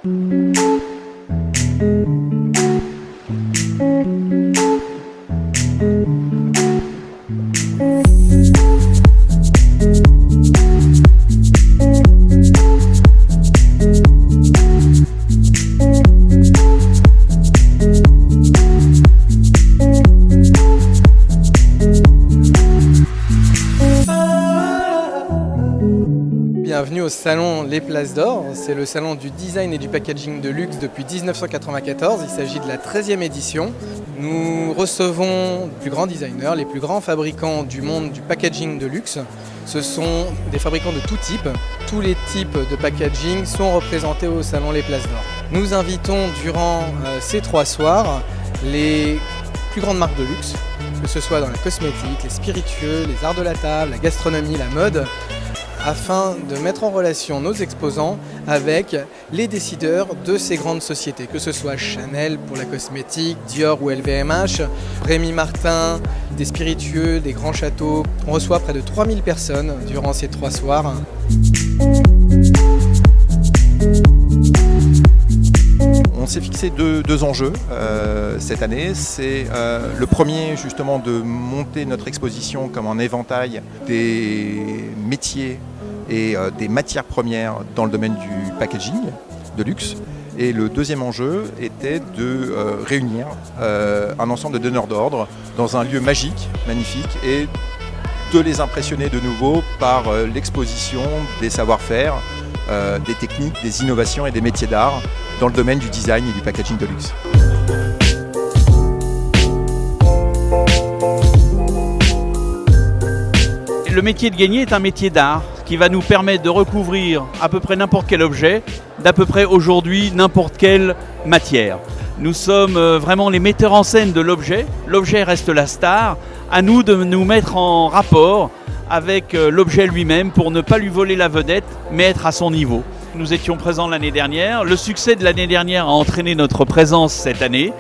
Bienvenue au salon Les Places d'Or, c'est le salon du design et du packaging de luxe depuis 1994, il s'agit de la 13e édition. Nous recevons les plus grands designers, les plus grands fabricants du monde du packaging de luxe. Ce sont des fabricants de tout type, tous les types de packaging sont représentés au salon Les Places d'Or. Nous invitons durant ces 3 soirs les plus grandes marques de luxe, que ce soit dans la cosmétique, les spiritueux, les arts de la table, la gastronomie, la mode, afin de mettre en relation nos exposants avec les décideurs de ces grandes sociétés, que ce soit Chanel pour la cosmétique, Dior ou LVMH, Rémy Martin, des spiritueux, des grands châteaux. On reçoit près de 3000 personnes durant ces 3 soirs. On s'est fixé deux enjeux cette année. C'est le premier justement de monter notre exposition comme un éventail des métiers et des matières premières dans le domaine du packaging de luxe. Et le deuxième enjeu était de réunir un ensemble de donneurs d'ordre dans un lieu magique, magnifique, et de les impressionner de nouveau par l'exposition des savoir-faire, des techniques, des innovations et des métiers d'art dans le domaine du design et du packaging de luxe. Le métier de gagner est un métier d'art qui va nous permettre de recouvrir à peu près n'importe quel objet, d'à peu près aujourd'hui n'importe quelle matière. Nous sommes vraiment les metteurs en scène de l'objet. L'objet reste la star. À nous de nous mettre en rapport avec l'objet lui-même pour ne pas lui voler la vedette, mais être à son niveau. Nous étions présents l'année dernière. Le succès de l'année dernière a entraîné notre présence cette année.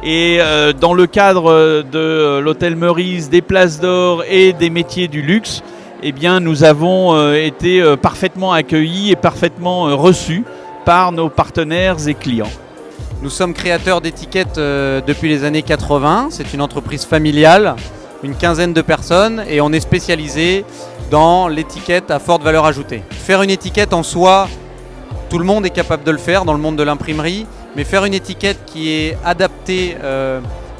Et dans le cadre de l'hôtel Meurice, des Places d'Or et des métiers du luxe, eh bien, nous avons été parfaitement accueillis et parfaitement reçus par nos partenaires et clients. Nous sommes créateurs d'étiquettes depuis les années 80. C'est une entreprise familiale, une quinzaine de personnes, et on est spécialisé dans l'étiquette à forte valeur ajoutée. Faire une étiquette en soi, tout le monde est capable de le faire dans le monde de l'imprimerie, mais faire une étiquette qui est adaptée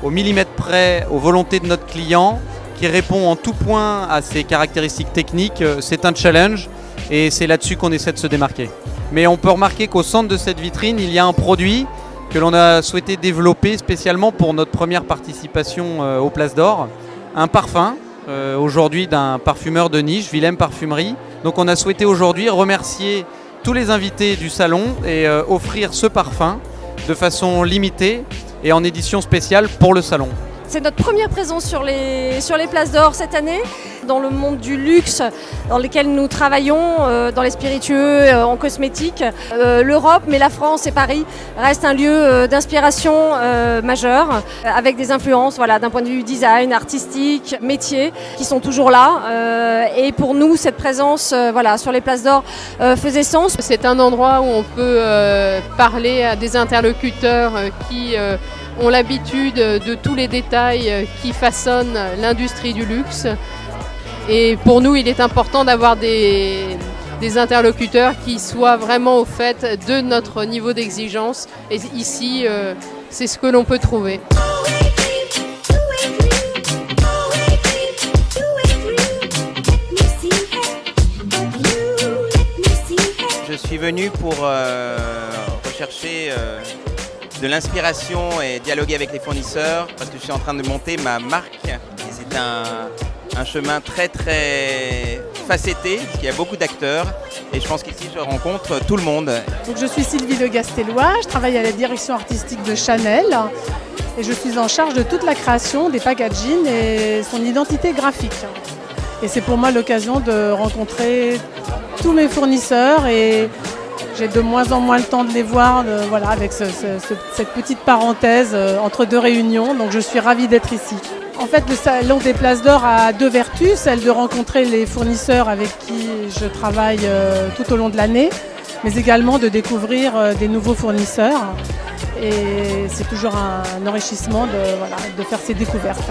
au millimètre près aux volontés de notre client, qui répond en tout point à ses caractéristiques techniques, c'est un challenge et c'est là-dessus qu'on essaie de se démarquer. Mais on peut remarquer qu'au centre de cette vitrine, il y a un produit que l'on a souhaité développer spécialement pour notre première participation aux Places d'Or, un parfum, aujourd'hui d'un parfumeur de niche, Willem Parfumerie. Donc on a souhaité aujourd'hui remercier tous les invités du salon et offrir ce parfum de façon limitée et en édition spéciale pour le salon. C'est notre première présence sur les Places d'Or cette année, dans le monde du luxe dans lequel nous travaillons, dans les spiritueux, en cosmétique. L'Europe, mais la France et Paris restent un lieu d'inspiration majeur, avec des influences d'un point de vue design, artistique, métier, qui sont toujours là. Et pour nous, cette présence sur les Places d'Or faisait sens. C'est un endroit où on peut parler à des interlocuteurs qui ont l'habitude de tous les détails qui façonnent l'industrie du luxe. Et pour nous, il est important d'avoir des interlocuteurs qui soient vraiment au fait de notre niveau d'exigence. Et ici, c'est ce que l'on peut trouver. Je suis venu pour rechercher de l'inspiration et dialoguer avec les fournisseurs parce que je suis en train de monter ma marque et c'est un chemin très très facetté parce qu'il y a beaucoup d'acteurs et je pense qu'ici je rencontre tout le monde. Donc, je suis Sylvie Le Gastellois, je travaille à la direction artistique de Chanel et je suis en charge de toute la création des packaging et son identité graphique. Et c'est pour moi l'occasion de rencontrer tous mes fournisseurs et j'ai de moins en moins le temps de les voir avec cette petite parenthèse entre 2 réunions, donc je suis ravie d'être ici. En fait, le salon des Places d'Or a 2 vertus, celle de rencontrer les fournisseurs avec qui je travaille tout au long de l'année, mais également de découvrir des nouveaux fournisseurs. Et c'est toujours un enrichissement de faire ces découvertes.